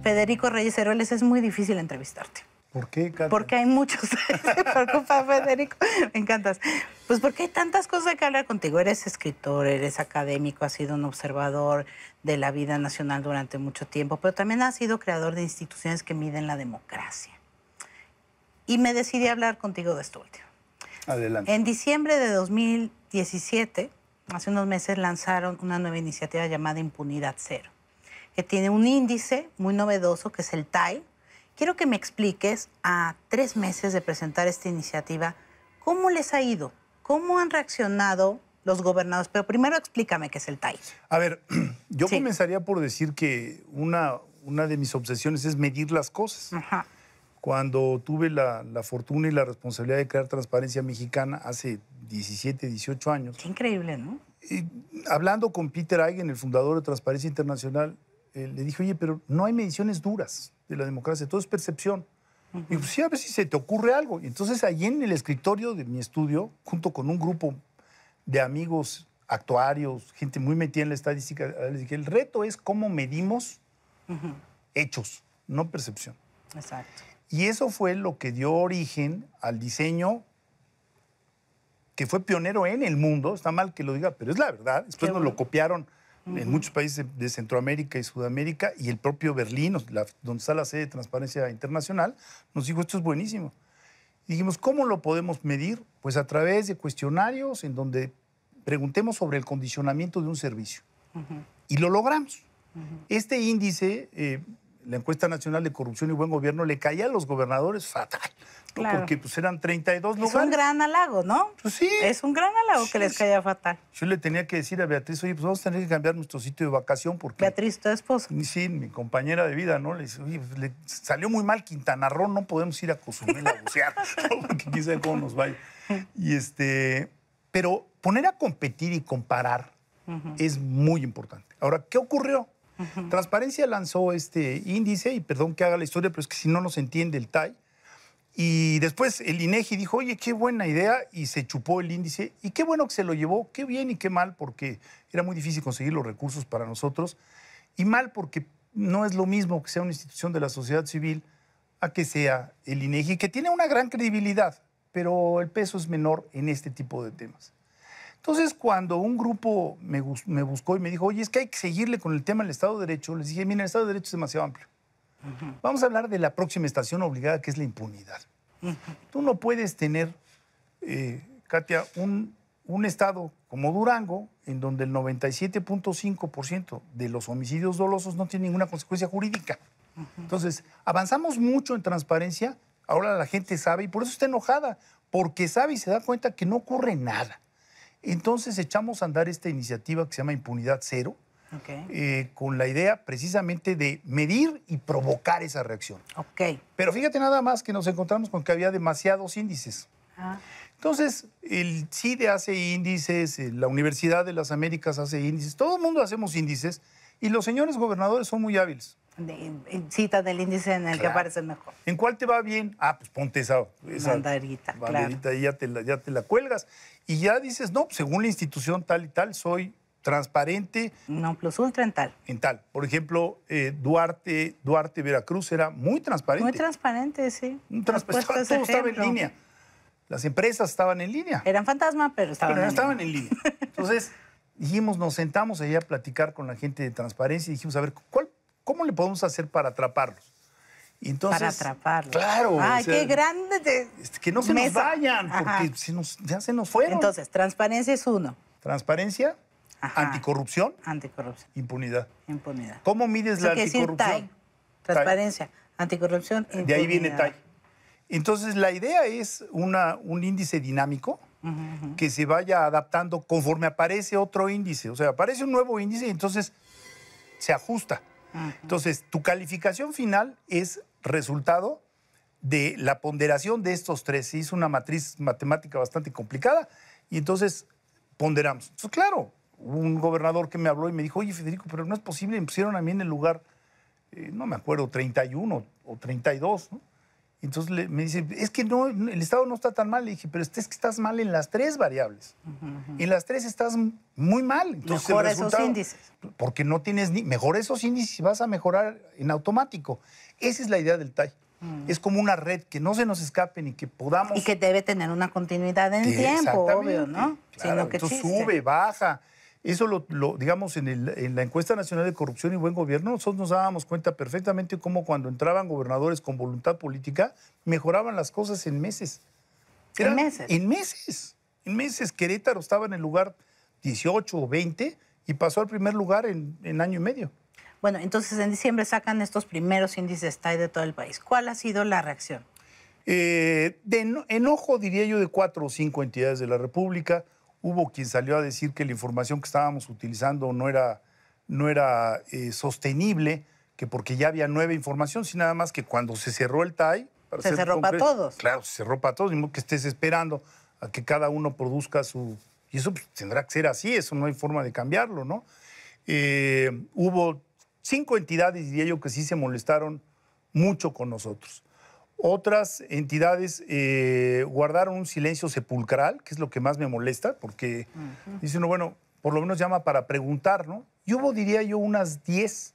Federico Reyes Heroles, es muy difícil entrevistarte. ¿Por qué, Katia? Porque hay muchos. Se preocupa, Federico. Me encantas. Pues porque hay tantas cosas que hablar contigo. Eres escritor, eres académico, has sido un observador de la vida nacional durante mucho tiempo, pero también has sido creador de instituciones que miden la democracia. Y me decidí a hablar contigo de esto último. Adelante. En diciembre de 2017, hace unos meses, lanzaron una nueva iniciativa llamada Impunidad Cero, que tiene un índice muy novedoso, que es el TAI. Quiero que me expliques, a 3 meses de presentar esta iniciativa, ¿cómo les ha ido? ¿Cómo han reaccionado los gobernadores? Pero primero explícame qué es el TAI. A ver, yo comenzaría por decir que una de mis obsesiones es medir las cosas. Ajá. Cuando tuve la fortuna y la responsabilidad de crear Transparencia Mexicana hace 17, 18 años. Qué increíble, ¿no? Hablando con Peter Eigen, el fundador de Transparencia Internacional, le dije, oye, pero no hay mediciones duras de la democracia, todo es percepción. Y pues sí, a ver si se te ocurre algo. Y entonces allí en el escritorio de mi estudio, junto con un grupo de amigos actuarios, gente muy metida en la estadística, les dije, el reto es cómo medimos hechos, no percepción. Exacto. Y eso fue lo que dio origen al diseño que fue pionero en el mundo, está mal que lo diga, pero es la verdad. Después nos lo copiaron en muchos países de Centroamérica y Sudamérica, y el propio Berlín, donde está la sede de Transparencia Internacional, nos dijo, esto es buenísimo. Y dijimos, ¿cómo lo podemos medir? Pues a través de cuestionarios en donde preguntemos sobre el condicionamiento de un servicio. Y lo logramos. Este índice, la Encuesta Nacional de Corrupción y Buen Gobierno, le caía a los gobernadores fatal. ¿No? Claro. Porque pues, eran 32 lugares. Es un gran halago, ¿no? Pues sí. Es un gran halago que les caía fatal. Yo le tenía que decir a Beatriz, oye, pues vamos a tener que cambiar nuestro sitio de vacación porque... Beatriz, tu esposa. Sí, mi compañera de vida, ¿no? Le dice, oye, pues, le salió muy mal Quintana Roo, no podemos ir a Cozumel a bucear, ¿no? Porque quién sabe cómo nos vaya. Y pero poner a competir y comparar es muy importante. Ahora, ¿qué ocurrió? Transparencia lanzó este índice, y perdón que haga la historia, pero es que si no nos entiende el TAI. Y después el INEGI dijo, oye, qué buena idea, y se chupó el índice. Y qué bueno que se lo llevó, qué bien y qué mal, porque era muy difícil conseguir los recursos para nosotros. Y mal porque no es lo mismo que sea una institución de la sociedad civil a que sea el INEGI, que tiene una gran credibilidad, pero el peso es menor en este tipo de temas. Entonces, cuando un grupo me buscó y me dijo, oye, es que hay que seguirle con el tema del Estado de Derecho, les dije, mira, el Estado de Derecho es demasiado amplio. Vamos a hablar de la próxima estación obligada, que es la impunidad. Tú no puedes tener, Katia, un estado como Durango, en donde el 97.5% de los homicidios dolosos no tiene ninguna consecuencia jurídica. Entonces, avanzamos mucho en transparencia, ahora la gente sabe, y por eso está enojada, porque sabe y se da cuenta que no ocurre nada. Entonces, echamos a andar esta iniciativa que se llama Impunidad Cero, con la idea precisamente de medir y provocar esa reacción. Pero fíjate nada más que nos encontramos con que había demasiados índices. Entonces, el CIDE hace índices, la Universidad de las Américas hace índices, todo el mundo hacemos índices, y los señores gobernadores son muy hábiles. Cita del índice en el que aparece mejor. ¿En cuál te va bien? Ah, pues ponte esa banderita, claro. Y ya te la cuelgas. Y ya dices, no, según la institución tal y tal, soy transparente. No, plus ultra en tal. En tal. Por ejemplo, Duarte, Veracruz era muy transparente. Muy transparente, sí. Todo estaba en línea. Las empresas estaban en línea. Eran fantasma, pero estaban en línea. Entonces, dijimos, nos sentamos ahí a platicar con la gente de transparencia y dijimos, a ver, ¿cómo le podemos hacer para atraparlos? Y entonces, para atraparlos. Claro. ¡Ay, qué grande! Que no se nos vayan, porque ya se nos fueron. Entonces, transparencia es uno. Transparencia. Anticorrupción. Anticorrupción. Impunidad. Impunidad. ¿Cómo mides la anticorrupción? TAI. Transparencia, anticorrupción, impunidad. De ahí viene TAI. Entonces, la idea es un índice dinámico que se vaya adaptando conforme aparece otro índice. O sea, aparece un nuevo índice y entonces se ajusta. Entonces, tu calificación final es resultado de la ponderación de estos tres. Se hizo una matriz matemática bastante complicada y entonces ponderamos. Entonces, claro, un gobernador que me habló y me dijo, oye, Federico, pero no es posible, me pusieron a mí en el lugar, no me acuerdo, 31 o 32, ¿no? Entonces me dice, es que no, el Estado no está tan mal. Le dije, pero es que estás mal en las 3 variables. En las 3 estás muy mal. Entonces, mejora esos índices. Porque no tienes mejora esos índices y vas a mejorar en automático. Esa es la idea del TAI. Es como una red que no se nos escape ni que podamos... Y que debe tener una continuidad en tiempo, obvio, ¿no? Claro, Sino que entonces chiste. sube, baja. Eso digamos, en la encuesta nacional de corrupción y buen gobierno, nosotros nos dábamos cuenta perfectamente cómo cuando entraban gobernadores con voluntad política, mejoraban las cosas en meses. ¿En meses? En meses. En meses. Querétaro estaba en el lugar 18 o 20 y pasó al primer lugar en año y medio. Bueno, entonces en diciembre sacan estos primeros índices TAI de todo el país. ¿Cuál ha sido la reacción? De enojo, diría yo, de 4 o 5 entidades de la República. Hubo quien salió a decir que la información que estábamos utilizando no era sostenible, que porque ya había nueva información, sino nada más que cuando se cerró el TAI... Se cerró para todos. Claro, se cerró para todos, ni modo que estés esperando a que cada uno produzca su... Y eso pues, tendrá que ser así, eso no hay forma de cambiarlo, ¿no? Hubo 5 entidades, diría yo, que sí se molestaron mucho con nosotros. Otras entidades guardaron un silencio sepulcral, que es lo que más me molesta, porque dicen, no, bueno, por lo menos llama para preguntar, ¿no? Y hubo, diría yo, unas 10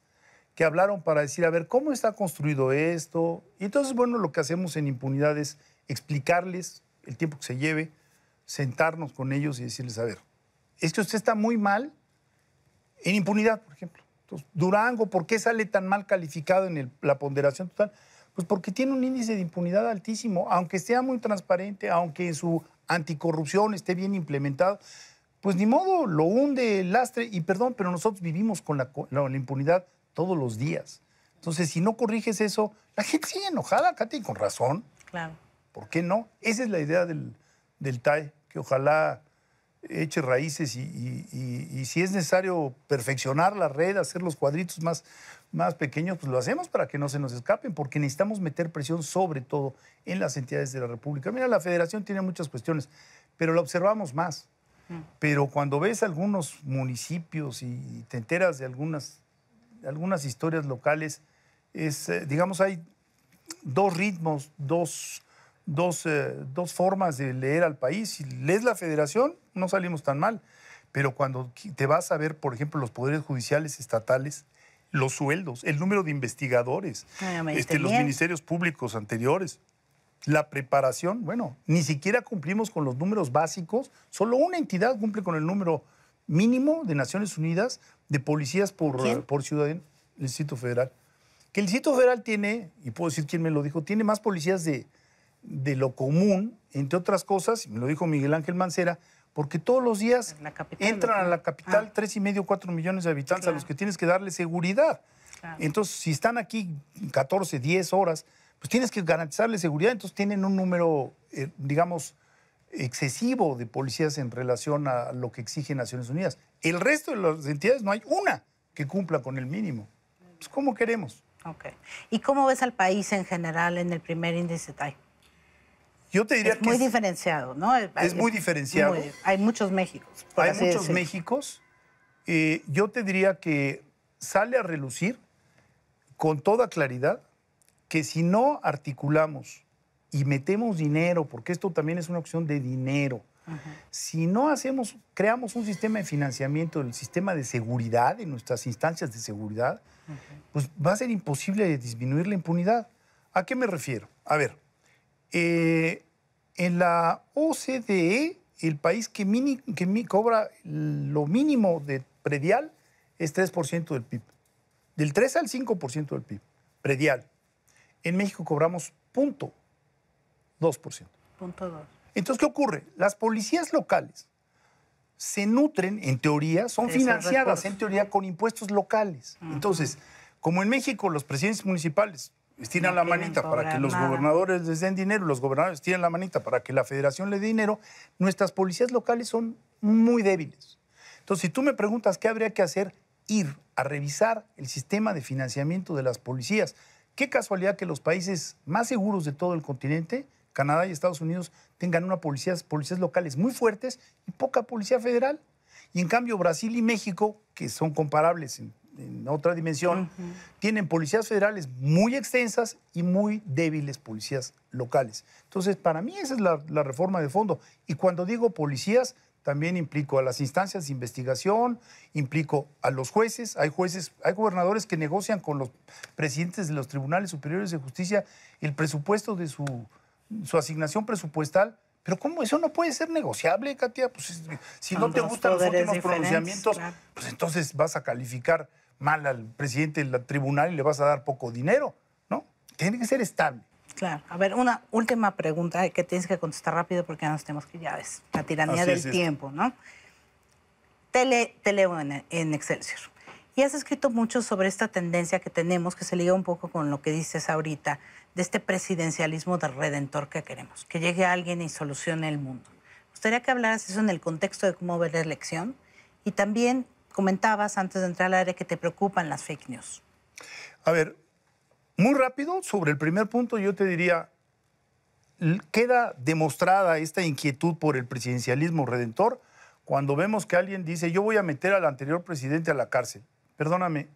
que hablaron para decir, a ver, ¿cómo está construido esto? Y entonces, bueno, lo que hacemos en impunidad es explicarles el tiempo que se lleve, sentarnos con ellos y decirles, a ver, es que usted está muy mal en impunidad, por ejemplo. Entonces, Durango, ¿por qué sale tan mal calificado en la ponderación total? Pues porque tiene un índice de impunidad altísimo, aunque sea muy transparente, aunque su anticorrupción esté bien implementado, pues ni modo, lo hunde el lastre. Y perdón, pero nosotros vivimos con la impunidad todos los días. Entonces, si no corriges eso, la gente sigue enojada, Katy, con razón. Claro. ¿Por qué no? Esa es la idea del TAI, que ojalá eche raíces y si es necesario perfeccionar la red, hacer los cuadritos más pequeños, pues lo hacemos para que no se nos escapen, porque necesitamos meter presión sobre todo en las entidades de la República. Mira, la Federación tiene muchas cuestiones, pero la observamos más. Pero cuando ves algunos municipios y te enteras de algunas historias locales, digamos, hay 2 ritmos, dos formas de leer al país. Si lees la Federación, no salimos tan mal. Pero cuando te vas a ver, por ejemplo, los poderes judiciales estatales, los sueldos, el número de investigadores, los ministerios públicos anteriores, la preparación, bueno, ni siquiera cumplimos con los números básicos. Solo una entidad cumple con el número mínimo de Naciones Unidas de policías por ciudadano, el Distrito Federal. Que el Distrito Federal tiene, y puedo decir quién me lo dijo, tiene más policías de lo común, entre otras cosas, me lo dijo Miguel Ángel Mancera, porque todos los días entran a la capital 3,5, 4 millones de habitantes, claro, a los que tienes que darle seguridad. Claro. Entonces, si están aquí 14, 10 horas, pues tienes que garantizarles seguridad. Entonces, tienen un número, digamos, excesivo de policías en relación a lo que exige Naciones Unidas. El resto de las entidades no hay una que cumpla con el mínimo. Pues, ¿cómo queremos? Okay. ¿Y cómo ves al país en general en el primer índice TAI? Yo te diría que muy diferenciado, ¿no? Es muy diferenciado. Hay muchos Méxicos. Hay muchos Méxicos. Yo te diría que sale a relucir con toda claridad que si no articulamos y metemos dinero, porque esto también es una opción de dinero, si no creamos un sistema de financiamiento del sistema de seguridad, en nuestras instancias de seguridad, pues va a ser imposible disminuir la impunidad. ¿A qué me refiero? A ver, en la OCDE, el país que cobra lo mínimo de predial es 3% del PIB. Del 3 al 5% del PIB, predial. En México cobramos 0.2%. 0.2. Entonces, ¿qué ocurre? Las policías locales se nutren, en teoría, son financiadas, en teoría, con impuestos locales. Entonces, como en México los presidentes municipales estiran la manita para que los gobernadores les den dinero, los gobernadores estiran la manita para que la federación le dé dinero, nuestras policías locales son muy débiles. Entonces, si tú me preguntas qué habría que hacer, ir a revisar el sistema de financiamiento de las policías. Qué casualidad que los países más seguros de todo el continente, Canadá y Estados Unidos, tengan policías locales muy fuertes y poca policía federal. Y en cambio Brasil y México, que son comparables en otra dimensión, tienen policías federales muy extensas y muy débiles policías locales. Entonces, para mí esa es la reforma de fondo. Y cuando digo policías, también implico a las instancias de investigación, implico a los jueces, hay gobernadores que negocian con los presidentes de los tribunales superiores de justicia el presupuesto de su asignación presupuestal. Pero ¿cómo? Eso no puede ser negociable, Katia. Pues, si no te gustan los últimos pronunciamientos, claro, pues entonces vas a calificar mal al presidente del tribunal y le vas a dar poco dinero, ¿no? Tiene que ser estable. Claro. A ver, una última pregunta que tienes que contestar rápido porque ya nos tenemos que, ya ves, la tiranía del tiempo, ¿no? Te leo en Excelsior. Y has escrito mucho sobre esta tendencia que tenemos, que se liga un poco con lo que dices ahorita, de este presidencialismo del redentor que queremos, que llegue alguien y solucione el mundo. Me gustaría que hablaras eso en el contexto de cómo ver la elección. Y también comentabas antes de entrar al área que te preocupan las fake news. A ver, muy rápido, sobre el primer punto yo te diría, queda demostrada esta inquietud por el presidencialismo redentor cuando vemos que alguien dice, yo voy a meter al anterior presidente a la cárcel. Perdóname,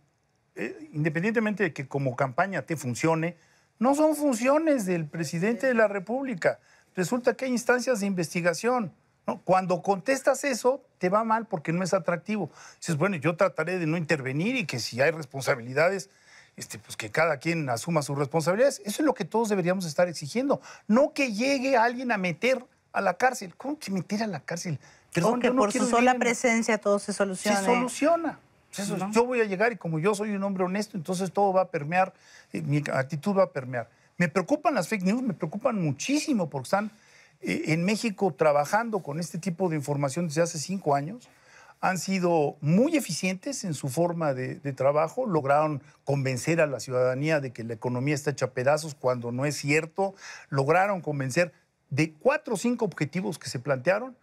independientemente de que como campaña te funcione, no son funciones del presidente de la República. Resulta que hay instancias de investigación, ¿no? Cuando contestas eso, te va mal porque no es atractivo. Dices, bueno, yo trataré de no intervenir y que si hay responsabilidades, pues que cada quien asuma sus responsabilidades. Eso es lo que todos deberíamos estar exigiendo. No que llegue alguien a meter a la cárcel. ¿Cómo que meter a la cárcel? Perdón, que por su sola presencia todo se soluciona. Se soluciona. Eso, ¿no? Yo voy a llegar y como yo soy un hombre honesto, entonces todo va a permear, mi actitud va a permear. Me preocupan las fake news, me preocupan muchísimo porque están en México trabajando con este tipo de información desde hace 5 años. Han sido muy eficientes en su forma de trabajo, lograron convencer a la ciudadanía de que la economía está hecha a pedazos cuando no es cierto, lograron convencer de 4 o 5 objetivos que se plantearon,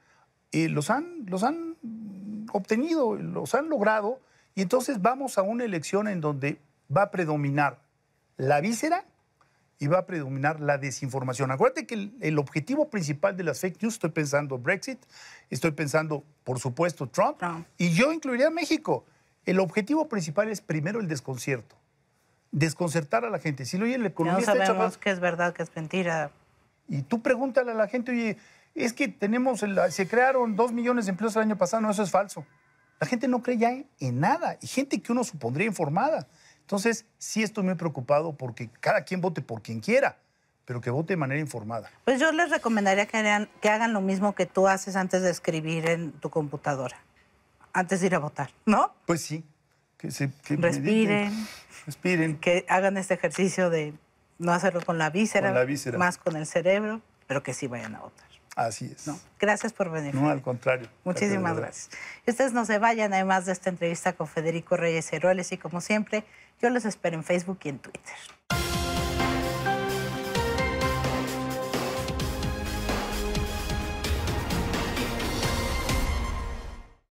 los han obtenido, los han logrado, y entonces vamos a una elección en donde va a predominar la víscera y va a predominar la desinformación. Acuérdate que el objetivo principal de las fake news, estoy pensando Brexit, estoy pensando, por supuesto, Trump, y yo incluiría a México. El objetivo principal es primero el desconcierto, desconcertar a la gente. Si oye, la economía no sabemos qué es verdad, qué es mentira. Y tú pregúntale a la gente, oye, es que se crearon 2 millones de empleos el año pasado, no, eso es falso. La gente no cree ya en nada, y gente que uno supondría informada. Entonces, sí estoy muy preocupado porque cada quien vote por quien quiera, pero que vote de manera informada. Pues yo les recomendaría que hagan lo mismo que tú haces antes de escribir en tu computadora, antes de ir a votar, ¿no? Pues sí. Que respiren, respiren. Que hagan este ejercicio de no hacerlo con la víscera, más con el cerebro, pero que sí vayan a votar. Así es. ¿No? Gracias por venir. No, al contrario. Muchísimas gracias. Y ustedes no se vayan, además de esta entrevista con Federico Reyes Heroles, y como siempre, yo los espero en Facebook y en Twitter.